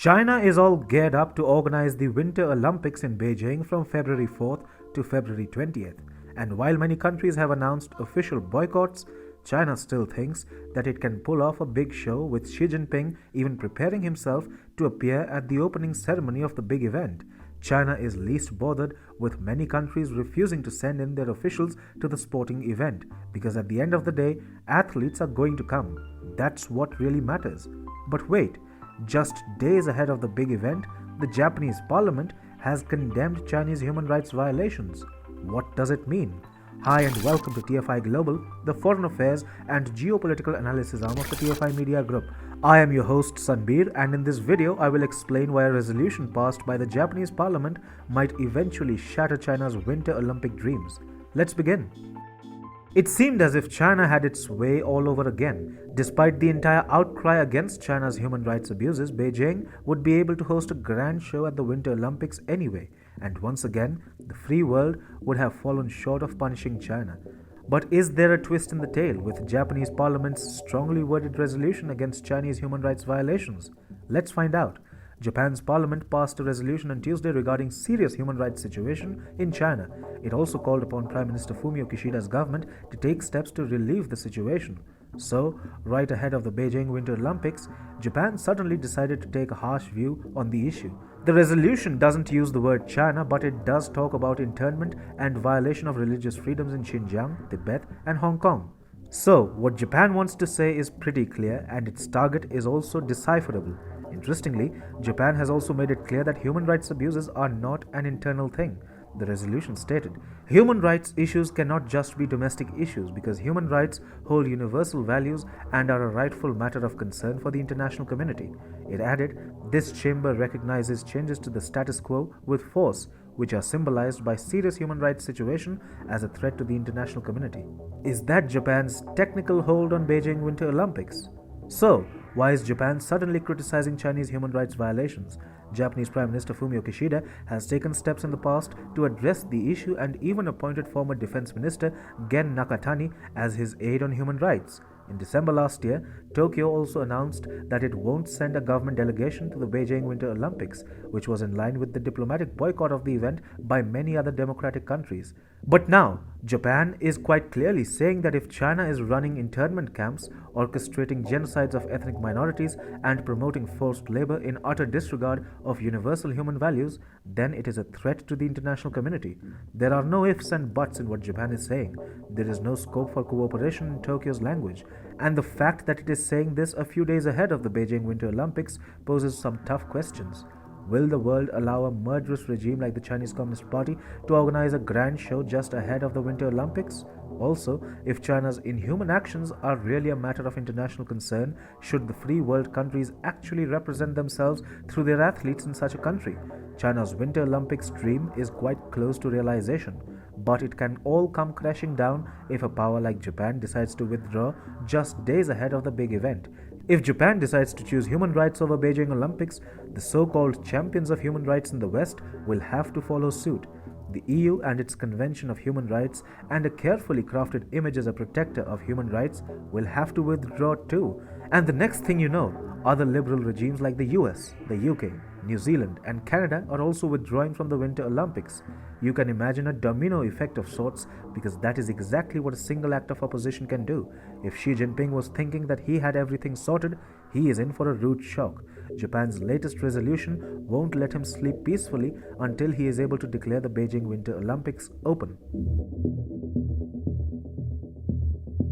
China is all geared up to organize the Winter Olympics in Beijing from February 4th to February 20th. And while many countries have announced official boycotts, China still thinks that it can pull off a big show, with Xi Jinping even preparing himself to appear at the opening ceremony of the big event. China is least bothered with many countries refusing to send in their officials to the sporting event, because at the end of the day, athletes are going to come. That's what really matters. But wait, just days ahead of the big event, the Japanese parliament has condemned Chinese human rights violations. What does it mean? Hi and welcome to TFI Global, the foreign affairs and geopolitical analysis arm of the TFI Media Group. I am your host Sanbir, and in this video I will explain why a resolution passed by the Japanese parliament might eventually shatter China's Winter Olympic dreams. Let's begin. It seemed as if China had its way all over again. Despite the entire outcry against China's human rights abuses, Beijing would be able to host a grand show at the Winter Olympics anyway, and once again, the free world would have fallen short of punishing China. But is there a twist in the tale with Japanese parliament's strongly worded resolution against Chinese human rights violations? Let's find out. Japan's parliament passed a resolution on Tuesday regarding serious human rights situation in China. It also called upon Prime Minister Fumio Kishida's government to take steps to relieve the situation. So, right ahead of the Beijing Winter Olympics, Japan suddenly decided to take a harsh view on the issue. The resolution doesn't use the word China, but it does talk about internment and violation of religious freedoms in Xinjiang, Tibet, and Hong Kong. So, what Japan wants to say is pretty clear, and its target is also decipherable. Interestingly, Japan has also made it clear that human rights abuses are not an internal thing. The resolution stated, human rights issues cannot just be domestic issues, because human rights hold universal values and are a rightful matter of concern for the international community. It added, this chamber recognizes changes to the status quo with force, which are symbolized by serious human rights situation as a threat to the international community. Is that Japan's technical hold on Beijing Winter Olympics? So, why is Japan suddenly criticizing Chinese human rights violations? Japanese Prime Minister Fumio Kishida has taken steps in the past to address the issue and even appointed former Defense Minister Gen Nakatani as his aide on human rights. In December last year, Tokyo also announced that it won't send a government delegation to the Beijing Winter Olympics, which was in line with the diplomatic boycott of the event by many other democratic countries. But now, Japan is quite clearly saying that if China is running internment camps, orchestrating genocides of ethnic minorities, and promoting forced labor in utter disregard of universal human values, then it is a threat to the international community. There are no ifs and buts in what Japan is saying. There is no scope for cooperation in Tokyo's language. And the fact that it is saying this a few days ahead of the Beijing Winter Olympics poses some tough questions. Will the world allow a murderous regime like the Chinese Communist Party to organize a grand show just ahead of the Winter Olympics? Also, if China's inhuman actions are really a matter of international concern, should the free world countries actually represent themselves through their athletes in such a country? China's Winter Olympics dream is quite close to realization, but it can all come crashing down if a power like Japan decides to withdraw just days ahead of the big event. If Japan decides to choose human rights over Beijing Olympics, the so-called champions of human rights in the West will have to follow suit. The EU and its Convention of Human Rights and a carefully crafted image as a protector of human rights will have to withdraw too. And the next thing you know, other liberal regimes like the US, the UK, New Zealand and Canada are also withdrawing from the Winter Olympics. You can imagine a domino effect of sorts, because that is exactly what a single act of opposition can do. If Xi Jinping was thinking that he had everything sorted, he is in for a rude shock. Japan's latest resolution won't let him sleep peacefully until he is able to declare the Beijing Winter Olympics open.